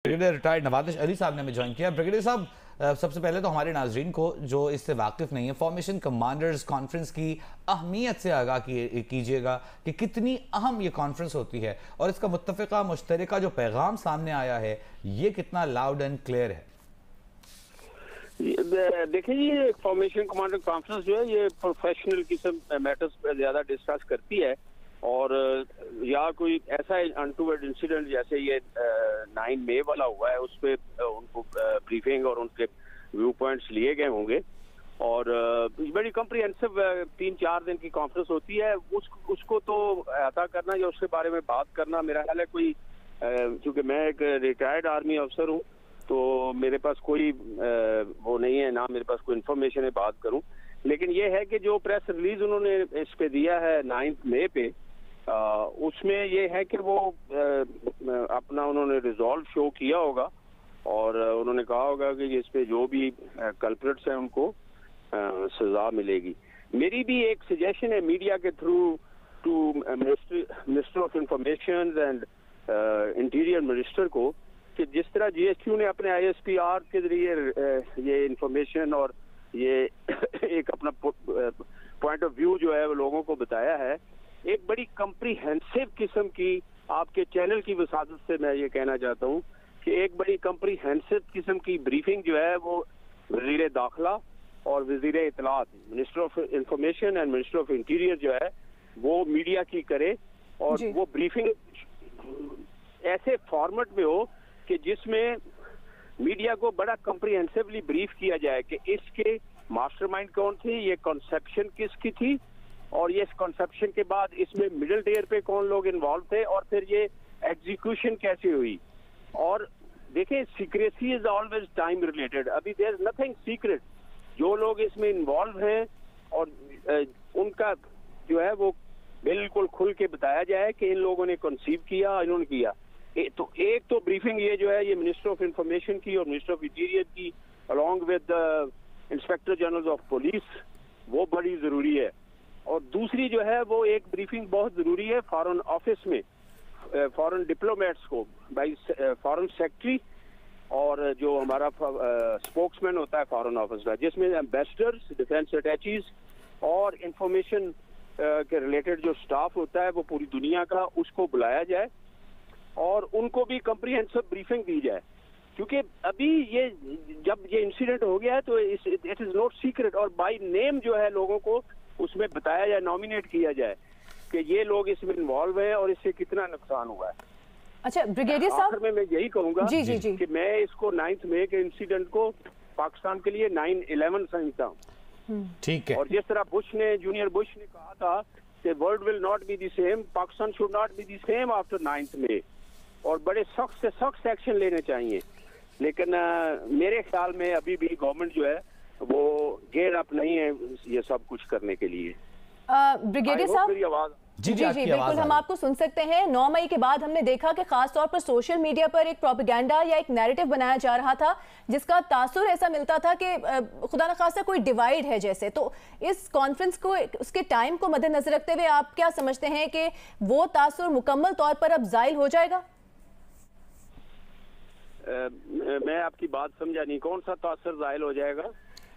Brigadier retired नवाज़ अली साहब ने हमें ज्वाइन किया। ब्रिगेडियर साहब, सबसे पहले तो हमारे नाजरीन को जो इससे वाकिफ नहीं है, फॉर्मेशन कमांडर्स कॉन्फ्रेंस की अहमियत से आगाह कीजिएगा कि कितनी अहम ये कॉन्फ्रेंस होती है और इसका मुत्तफ़िका मुश्तरका जो पैगाम सामने आया है ये कितना लाउड एंड क्लियर है। देखिए, ये फॉर्मेशन कमांडर कॉन्फ्रेंस जो है ये प्रोफेशनल किस्म मैटर्स पर ज्यादा डिस्कस करती है और या कोई ऐसा अनटूवर्ड इंसिडेंट जैसे ये 9 मई वाला हुआ है उस पर उनको ब्रीफिंग और उनके व्यू पॉइंट्स लिए गए होंगे और बड़ी कम्प्रिहेंसिव 3-4 दिन की कॉन्फ्रेंस होती है। उसको तो अता करना या उसके बारे में बात करना, मेरा ख्याल है कोई, क्योंकि मैं एक रिटायर्ड आर्मी अफसर हूँ तो मेरे पास कोई वो नहीं है, ना मेरे पास कोई इन्फॉर्मेशन है बात करूं। लेकिन ये है कि जो प्रेस रिलीज उन्होंने इस पे दिया है 9 मई पे, उसमें ये है कि वो अपना उन्होंने रिजॉल्व शो किया होगा और उन्होंने कहा होगा कि इस पे जो भी कल्प्रिट्स हैं उनको सजा मिलेगी। मेरी भी एक सजेशन है मीडिया के through to minister of information and interior minister को कि जिस तरह जीएसक्यू ने अपने आईएसपीआर के जरिए ये इंफॉर्मेशन और ये एक अपना पॉइंट ऑफ व्यू जो है वो लोगों को बताया है, एक बड़ी कम्प्रीहेंसिव किस्म की आपके चैनल की वसादत से मैं ये कहना चाहता हूँ कि एक बड़ी कम्प्रीहेंसिव किस्म की ब्रीफिंग जो है वो वजीर दाखिला और वजीर इतलात, minister of information and minister of interior जो है वो मीडिया की करे और वो ब्रीफिंग ऐसे फॉर्मेट में हो कि जिसमें मीडिया को बड़ा कम्प्रिहेंसिवली ब्रीफ किया जाए कि इसके मास्टरमाइंड कौन थे, ये कॉन्सेप्शन किसकी थी और ये कॉन्सेप्शन के बाद इसमें मिडिल टेयर पे कौन लोग इन्वॉल्व थे और फिर ये एग्जीक्यूशन कैसे हुई। और देखें, secrecy is always time related. अभी देयर इज नथिंग सीक्रेट। जो लोग इसमें इन्वॉल्व हैं और उनका जो है वो बिल्कुल खुल के बताया जाए कि इन लोगों ने कंसीव किया, इन्होंने किया। तो एक तो ब्रीफिंग ये जो है ये मिनिस्टर ऑफ इंफॉर्मेशन की और मिनिस्टर ऑफ इंटीरियर की along with inspector general of police, वो बड़ी जरूरी है। और दूसरी जो है वो एक ब्रीफिंग बहुत जरूरी है फॉरेन ऑफिस में, फॉरेन डिप्लोमेट्स को बाई फॉरेन सेक्रेटरी और जो हमारा स्पोक्समैन होता है फॉरेन ऑफिस का, जिसमें एम्बेसडर्स, डिफेंस अटैचीज और इंफॉर्मेशन के रिलेटेड जो स्टाफ होता है वो पूरी दुनिया का, उसको बुलाया जाए और उनको भी कम्प्रीहेंसिव ब्रीफिंग दी जाए। क्योंकि अभी ये जब ये इंसिडेंट हो गया है तो इट इज नॉट सीक्रेट और बाय नेम जो है लोगों को उसमें बताया जाए, नॉमिनेट किया जाए कि ये लोग इसमें इन्वॉल्व हैं और इससे कितना नुकसान हुआ है। अच्छा ब्रिगेडियर साहब, मैं यही कहूंगा जी। कि मैं इसको 9 मई के इंसिडेंट को पाकिस्तान के लिए 9/11 समझता हूँ। ठीक है। और जिस तरह जूनियर बुश ने कहा था कि world will not be the same, Pakistan should not be the same after 9 मई और बड़े सख्त से सख्त एक्शन लेने चाहिए। लेकिन मेरे ख्याल में अभी भी गवर्नमेंट जो है वो गेयर अप नहीं है ये सब कुछ करने के लिए। ब्रिगेडियर साहब, जी बिल्कुल हम आपको सुन सकते हैं। 9 मई के बाद हमने देखा कि खास तौर पर सोशल मीडिया पर एक प्रोपेगेंडा या एक नैरेटिव बनाया जा रहा था जिसका तासुर ऐसा मिलता था कि खुदा न खास्ता कोई डिवाइड है जैसे। तो इस कॉन्फ्रेंस को, उसके टाइम को मद्देनजर रखते हुए आप क्या समझते हैं कि वो तासुर मुकम्मल तौर पर अब जाहिल हो जाएगा? मैं आपकी बात समझा नहीं, कौन सा तासुर जाहिल हो जाएगा?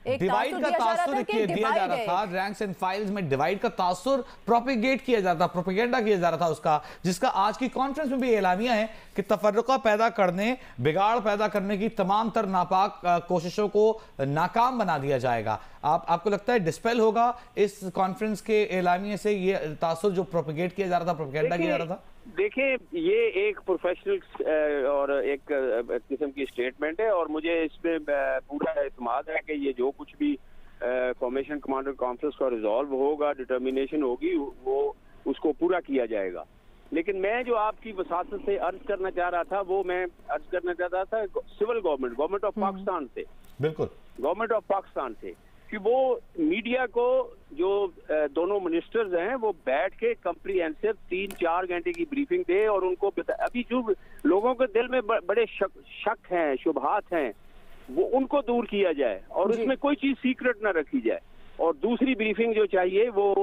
डिवाइड का तासुर दिया जा रहा था, रैंक्स एंड फाइल्स में डिवाइड का तासुर प्रोपेगेट किया जाता, प्रोपेगेंडा किया जा रहा था उसका, जिसका आज की कॉन्फ्रेंस में भी एलानिया है कि तफर्रुका पैदा करने, बिगाड़ पैदा करने की तमाम तर नापाक कोशिशों को नाकाम बना दिया जाएगा। आपको लगता है डिस्पेल होगा इस कॉन्फ्रेंस के एलानिये से ये तासुर जो प्रोपेगेट किया जा रहा था, प्रोपेगेंडा किया जा रहा था? देखिए, ये एक प्रोफेशनल और एक किस्म की स्टेटमेंट है और मुझे इसमें पूरा एतमाद है कि ये जो कुछ भी फॉर्मेशन कमांडर कॉन्फ्रेंस का रिजॉल्व होगा, डिटर्मिनेशन होगी, वो उसको पूरा किया जाएगा। लेकिन मैं जो आपकी वसात से अर्ज करना चाह रहा था वो मैं अर्ज करना चाहता था सिविल गवर्नमेंट ऑफ पाकिस्तान से, बिल्कुल गवर्नमेंट ऑफ पाकिस्तान से, कि वो मीडिया को जो दोनों मिनिस्टर्स हैं वो बैठ के कम्प्रीहेंसिव 3-4 घंटे की ब्रीफिंग दे और उनको अभी जो लोगों के दिल में बड़े शक हैं, शुबहात हैं, वो उनको दूर किया जाए और उसमें कोई चीज सीक्रेट ना रखी जाए। और दूसरी ब्रीफिंग जो चाहिए वो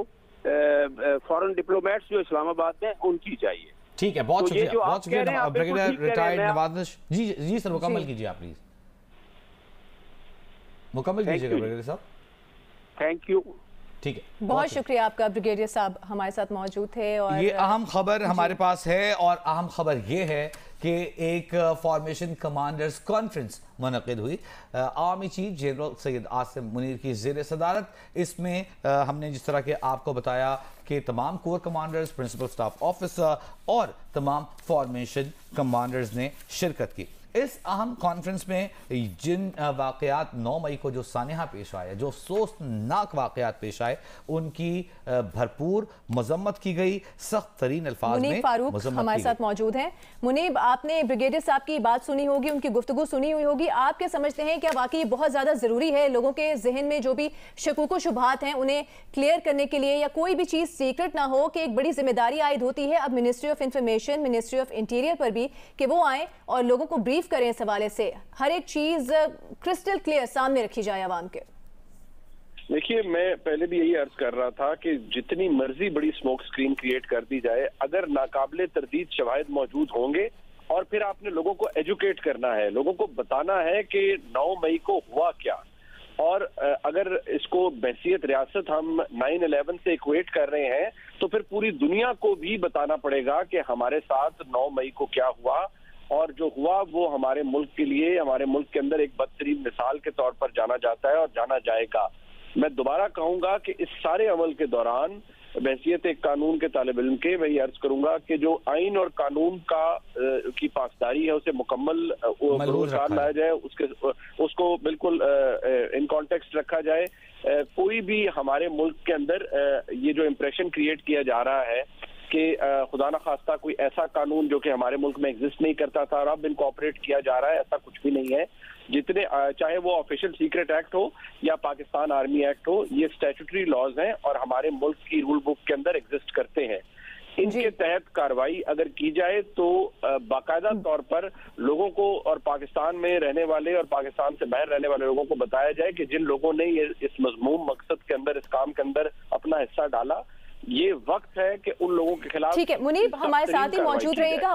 फॉरेन डिप्लोमेट्स जो इस्लामाबाद में उनकी चाहिए। ठीक है, बहुत शुक्रिया, बहुत शुक्रिया। ब्रिगेडियर रिटायर्ड नवाज जी सर, मुकम्मल कीजिए आप प्लीज, मुकम्मल कीजिएगा ब्रिगेडियर साहब। Thank you. ठीक है, बहुत शुक्रिया आपका ब्रिगेडियर साहब हमारे साथ मौजूद थे। और ये अहम खबर हमारे पास है, और अहम खबर ये है कि एक फॉर्मेशन कमांडर्स कॉन्फ्रेंस मुनक़िद हुई army chief general Syed Asim Munir की ज़ेर सदारत। इसमें हमने जिस तरह के आपको बताया कि तमाम core commanders, principal staff officer और तमाम फॉर्मेशन कमांडर्स ने शिरकत की। इस अहम कॉन्फ्रेंस में जिन वाक़यात 9 मई को जो सानिहा पेश आए, जो अफसोसनाक वाक़यात पेश आए, उनकी भरपूर मजम्मत की गई, सख्त तरीन अल्फाज में फारूक हमारे साथ मौजूद हैं। मुनीब, आपने ब्रिगेडियर साहब की बात सुनी होगी, उनकी गुफ्तगू सुनी हुई होगी। आप क्या समझते हैं, क्या वाकई बहुत ज़्यादा ज़रूरी है लोगों के जहन में जो भी शकूक व शुबहात हैं उन्हें क्लियर करने के लिए, या कोई भी चीज़ सीक्रेट ना हो, कि एक बड़ी जिम्मेदारी आयद होती है अब ministry of information, ministry of interior पर भी, कि वो आए और लोगों को ब्रीफ करें इस हवाले से, हर एक चीज क्रिस्टल क्लियर सामने रखी जाए आवाम के? देखिए, मैं पहले भी यही अर्ज कर रहा था कि जितनी मर्जी बड़ी स्मोक स्क्रीन क्रिएट कर दी जाए, अगर नाकाबिले तरदीद शवाहिद मौजूद होंगे और फिर आपने लोगों को एजुकेट करना है, लोगों को बताना है कि 9 मई को हुआ क्या, और अगर इसको बहसियत रियासत हम 9/11 से इक्वेट कर रहे हैं तो फिर पूरी दुनिया को भी बताना पड़ेगा कि हमारे साथ 9 मई को क्या हुआ, और जो हुआ वो हमारे मुल्क के लिए, हमारे मुल्क के अंदर एक बदतरीन मिसाल के तौर पर जाना जाता है और जाना जाएगा। मैं दोबारा कहूंगा कि इस सारे अमल के दौरान बहसियत एक कानून के तालिब इल्म के वही अर्ज करूंगा कि जो आइन और कानून का की पासदारी है उसे मुकम्मल लाया जाए, उसको बिल्कुल इन कॉन्टेक्स्ट रखा जाए। कोई भी हमारे मुल्क के अंदर ये जो इम्प्रेशन क्रिएट किया जा रहा है कि खुदा न खास्ता कोई ऐसा कानून जो कि हमारे मुल्क में एग्जिस्ट नहीं करता था और अब इनकॉर्पोरेट किया जा रहा है, ऐसा कुछ भी नहीं है। जितने चाहे वो ऑफिशियल सीक्रेट एक्ट हो या पाकिस्तान आर्मी एक्ट हो, ये स्टैट्यूटरी लॉज हैं और हमारे मुल्क की रूल बुक के अंदर एग्जिस्ट करते हैं। इनके तहत कार्रवाई अगर की जाए तो बाकायदा तौर पर लोगों को और पाकिस्तान में रहने वाले और पाकिस्तान से बाहर रहने वाले लोगों को बताया जाए कि जिन लोगों ने ये इस मज़मूम मकसद के अंदर, इस काम के अंदर अपना हिस्सा डाला, ये वक्त है कि उन लोगों के खिलाफ। ठीक है मुनीब, हमारे साथ ही मौजूद रहेगा।